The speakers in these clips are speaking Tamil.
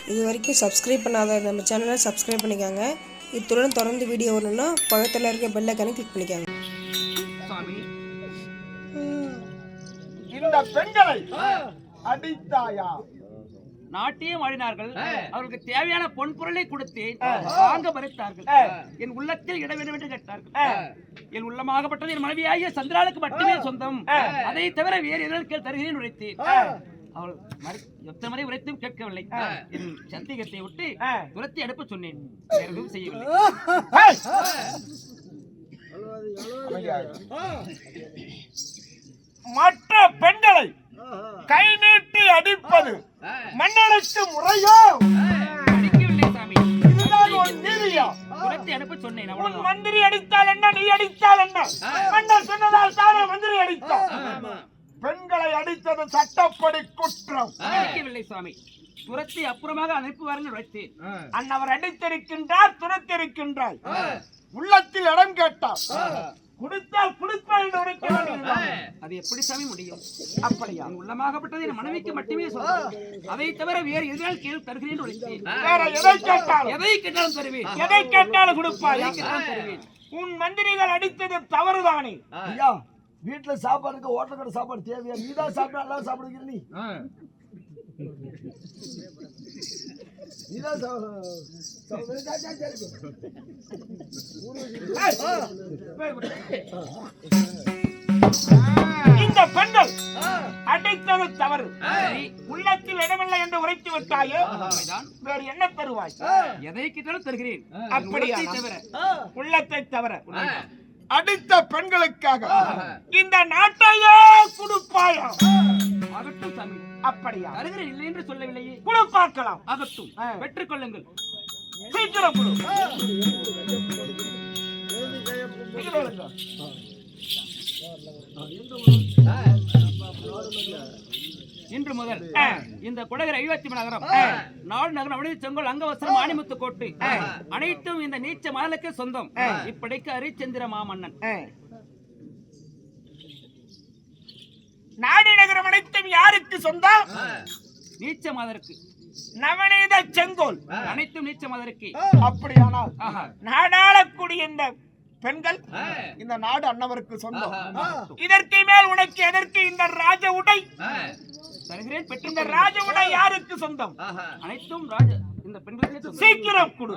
இது வரைக்கும் சப்ஸ்கிரைப் பண்ணாத நம்ம சேனலை சப்ஸ்கிரைப் பண்ணிக்கோங்க. இத்துடன் தொடர்ந்து வீடியோ வரணும்னா பக்கத்தில் இருக்க பெல் ஐகானை கிளிக் பண்ணிக்கோங்க. சுவாமி, இந்த பெண்களை அடித்தாயா? நாட்டியம் ஆடினார்கள். அவர்களுக்கு தேவையான பொன் பொருளை கொடுத்து வாங்க மறுத்தார்கள். என் உள்ளத்தில் இட வேண்டும் என்று கேட்டார்கள். என் உள்ளமாகப்பட்டது என் மனைவியாகிய சந்திராளுக்கு மட்டுமே சொந்தம். அதை தவிர வேறு எதற்கு தருகிறேன் உரைத்தேன். அவள் எத்தனை முறை உரைத்தும் கேட்கவில்லை. என் சந்திகத்தை விட்டு துரத்தி அனுப்ப சொன்னேன். எதுவும் செய்யவில்லை. மற்ற பெண்களை கை நீட்டி அடிப்பது மன்னனுக்கு முறையோ? அடிக்கவில்லை சாமி. இதுதான் ஒரு நீதியா? துரத்தி அனுப்ப சொன்னேன். உன் மந்திரி அடித்தால் என்ன, நீ அடித்தால் என்ன? மன்னர் சொன்னதால் தானே மந்திரி அடித்தார். பெண்களை அடித்தது சட்டப்படி குற்றம். அடிக்கவில்லை சுவாமி. துரத்தி அப்புறமாக அனுப்புவார்கள் உரைத்தேன். அன்னவர் அடித்திருக்கின்றார், துரத்திருக்கின்றார். உள்ளத்தில் இடம் கேட்டார். குடித்தால் குடிப்பால் என்று உரைக்க வேண்டும். அது எப்படி சாமி முடியும்? அப்படியா? உள்ளமாகப்பட்டது என் மனைவிக்கு மட்டுமே சொல்லும். அதை தவிர வேறு எதிரால் கேள்வி தருகிறேன் உரைத்தேன். வேற எதை கேட்டாலும் தருவேன். எதை கேட்டாலும் கொடுப்பாய். தருவேன். உன் மந்திரிகள் அடித்தது தவறுதானே? ஐயா, வீட்டுல சாப்பாடுக்கு ஹோட்டல் கடை சாப்பாடு தேவையா? நீதான் சாப்பிட்டா எல்லாம் சாப்பிடுகிற நீ. இந்த பெண்கள் அடைத்தது தவறு. உள்ளத்தில் இடமில்லை என்று உரைத்து விட்டாயே, வேறு என்ன தருவாய்? எதை கிட்டாலும் தருகிறேன். அப்படியா? உள்ளத்தை தவிர அடித்த பெண்களுக்காக இந்த நாட்டையே கொடுப்பாயா? அகட்டும் சாமி. அப்படியா? தருகிறேன், இல்லை என்று சொல்லவில்லையே. குழு பார்க்கலாம். அகட்டும், பெற்றுக் கொள்ளுங்கள். சீக்கிரம் குழு. இன்று முதல் இந்த குடகர் 70 நகரம், நாடு நகரம், அவனி செங்கோல், அங்கவசரம், ஆணிமுத்து கோட்டு அனைத்தும் இந்த நீச்ச மகளுக்கு சொந்தம். இப்படிக்கு ஹரிச்சந்திர மாமன்னன். நாடு நகரம் அனைத்தும் யாருக்கு சொந்தம்? நீச்ச மதருக்கு. நவநீத செங்கோல் அனைத்தும் நீச்ச மதருக்கு. அப்படியானால் நாடாளக்கூடிய இந்த பெண்கள் இந்த நாடு அன்னவருக்கு சொந்தம். இதற்கு மேல் உனக்கு எதற்கு இந்த ராஜ உடை? தருகிறேன். பெற்று இந்த ராஜ உடை யாருக்கு சொந்தம்? அனைத்தும் ராஜ இந்த பெண்களுக்கு. சீக்கிரம் கொடு.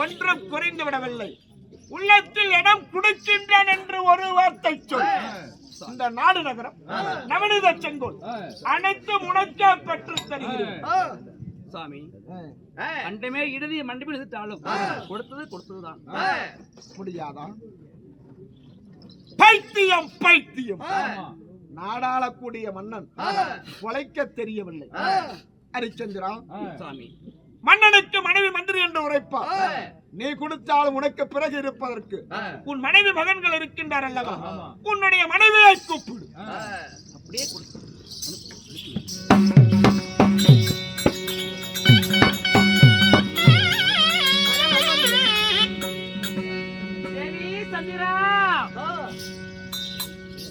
ஒன்றும் குறைந்து விடவில்லை. உள்ளத்தில் இடம் கொடுக்கின்றான் என்று ஒரு வார்த்தை சொல். இந்த நாடு நகரம் நவநீத செங்கோல் அனைத்தும் உனக்கே பெற்று தருகிறேன். சாமி அண்டமே இடதி மண்டபம் எதிர்த்தாலும் கொடுத்ததுதான் முடியாதா? பைத்தியம் பைத்தியம். நாடாளக்கூடிய மன்னன் கொலைக்க தெரியவில்லை. ஹரிச்சந்திரா, சாமி மன்னனுக்கு மனைவி மந்திரி என்று உரைப்பா. நீ கொடுத்தாலும் உனக்கு பிறகு இருப்பதற்கு உன் மனைவி மகன்கள் இருக்கின்றார் அல்லவா? உன்னுடைய மனைவியை கூப்பிடு. அப்படியே கொடுத்து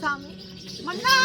சாமி மன்னா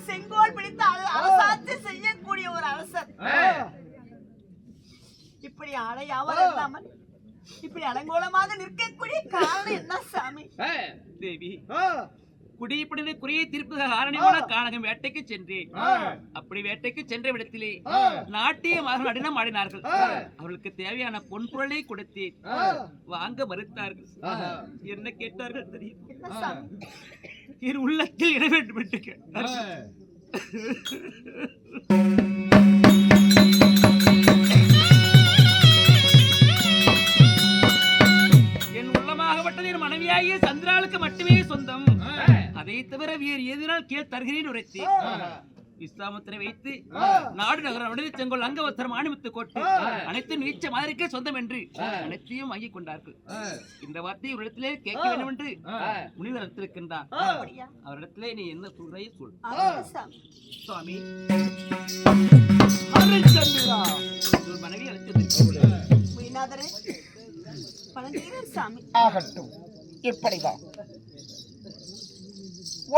செங்கோல் பிடித்து அரசாட்சி செய்யக்கூடிய ஒரு அரசர் இப்படி அலையாமல் இல்லாமல் இப்படி அலங்கோலமாக நிற்கக்கூடிய காரணம் என்ன சாமி? தேவி குடிப்படின குறியை தீர்ப்பு காரணமான கானகம் வேட்டைக்கு சென்றேன். அப்படி வேட்டைக்கு சென்ற விடத்திலே நாட்டியமாக நடனம் ஆடினார்கள். அவர்களுக்கு தேவையான பொன் பொருளை கொடுத்தேன். வாங்க மறுத்தார்கள். என்ன கேட்டார்கள் தெரியும்? இரு உள்ளத்தில் இட வேண்டும் என்று கேட்டார்கள். என் உள்ளமாகப்பட்டது என் மனைவியாகிய சந்திராளுக்கு மட்டுமே சொந்தம். அதை தவிர வேறு எதிரால் கீழ் தருகிறேன் உரைத்தேன். விஸ்வாமித்திரை வைத்து நாடு நகரம் நடுவே செங்கோல் அங்கவஸ்திரம் ஆணிமுத்து கோட்டு அனைத்து நீச்ச மாதிரிக்கே சொந்தம் என்று அனைத்தையும் வாங்கிக் கொண்டார்கள். இந்த வார்த்தையை ஒரு இடத்திலே கேட்க வேண்டும் என்று முனிவர் எடுத்திருக்கின்றார். அவரிடத்திலே நீ என்ன சொல்றாய் சொல். சுவாமி மனைவி ஆகட்டும். இப்படிதான்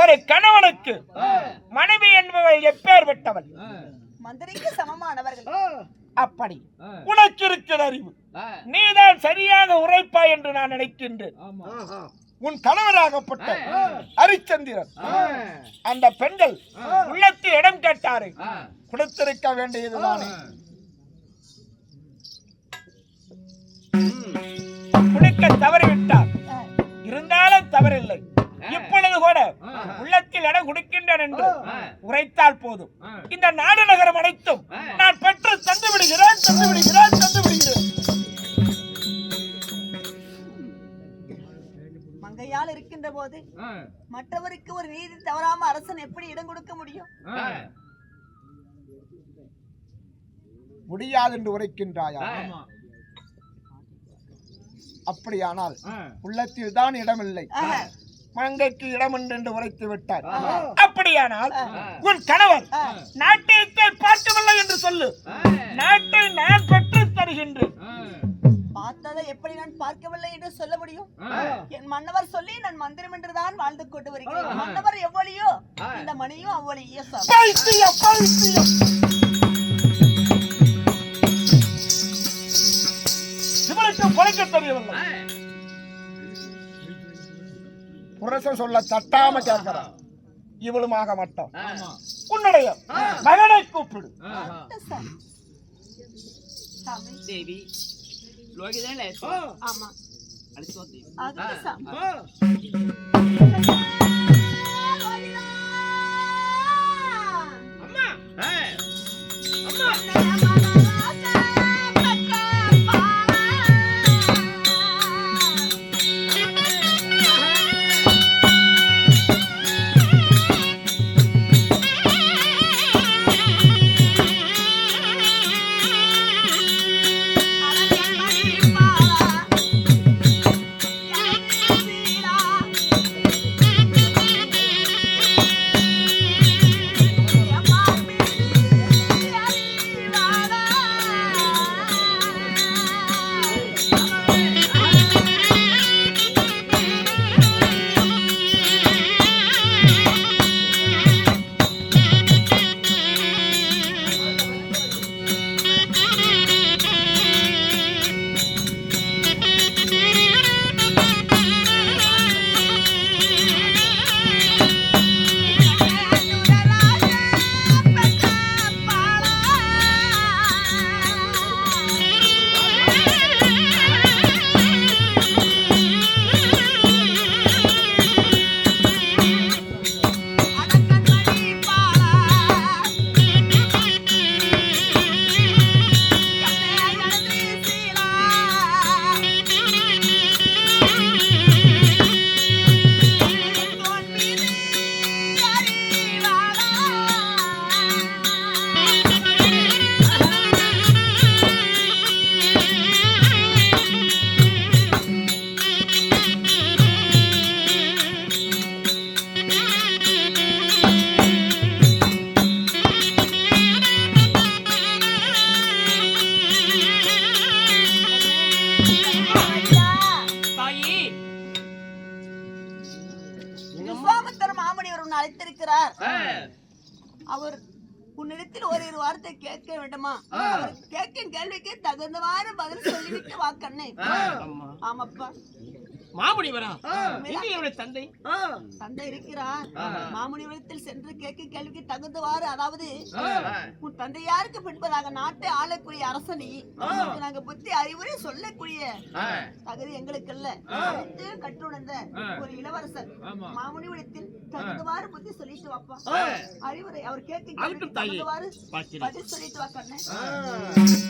ஒரு கணவனுக்கு மனைவி என்பவள் எப்பேர் விட்டவள்? மந்திரிக்கு சமமானவர்கள். அப்படி உனக்கு இருக்கிற அறிவு நீதான் சரியாக உரைப்பாய் என்று நான் நினைக்கின்றேன். உன் கணவராகப்பட்ட ஹரிச்சந்திரன் அந்த பெண்கள் உள்ளத்தில் இடம் கேட்டாரு, கொடுத்திருக்க வேண்டியதுதானே. கொடுக்க தவறிவிட்டார். இருந்தாலும் தவறில்லை. இப்பொழுது கூட உள்ளத்தில் இடம் கொடுக்கின்றேன் என்று உரைத்தால் போதும். இந்த நாடு நகரம் அனைத்தும் நான் பெற்று தந்து விடுகிறேன், தந்து விடுகிறேன், தந்து விடுகிறேன். மங்கையால் இருக்கின்ற போது மற்றவருக்கு ஒரு நீதி தவறாம அரசன் எப்படி இடம் கொடுக்க முடியும்? முடியாது என்று உரைக்கின்றாயா? அப்படியானால் உள்ளத்தில் தான் இடமில்லை, மங்கைக்கு இடம் என்று உரைத்து விட்டார். அப்படியானால் உன் கணவர் நாட்டியத்தை பார்க்கவில்லை என்று சொல்லு. நாட்டை நான் பெற்று தருகின்றேன். பார்த்ததை எப்படி நான் பார்க்கவில்லை என்று சொல்ல முடியும்? என் மன்னவர் சொல்லி நான் மந்திரம் என்றுதான் வாழ்ந்து கொண்டு வருகிறேன். மன்னவர் எவ்வளியோ இந்த மணியும் அவ்வளியே சாமி. பைத்தியம், பைத்தியம். இவளுக்கு பழைக்க தெரியவில்லை. புரசம் சொல்ல தட்டாம கேட்கிறான். இவளுமாக மட்டும் உன்னுடைய மகனை கூப்பிடு. சாமி தேவி லோகிதானே ஆமா அழைத்து வா தேவி. அது சாமி. அம்மா, அழைத்திருக்கிறார். அவர் உன்னிடத்தில் ஓரிரு வார்த்தை கேட்க வேண்டுமா? அவர் கேட்கும் கேள்விக்கு தகுந்தவாறு பதில் சொல்லிவிட்டு வா கண்ணே. ஆமாப்பா. மாமுனிவரா? எங்கே என்னுடைய தந்தை? தந்தை இருக்கிறார். மாமுனிவரத்தில் சென்று கேட்கும் கேள்விக்கு தகுந்தவாறு, அதாவது உன் தந்தை யாருக்கு பின்பதாக நாட்டை ஆளக்கூடிய அரசனி, நாங்க புத்தி அறிவுரை சொல்லக்கூடிய தகுதி எங்களுக்கு இல்ல. கற்றுணர்ந்த ஒரு இளவரசர் மாமுனிவரத்தில் தகுந்தவாறு புத்தி சொல்லிட்டு வாப்பா. அறிவுரை அவர் கேட்கும் கேள்விக்கு தகுந்தவாறு பதில் சொல்லிட்டு வா கண்ணே.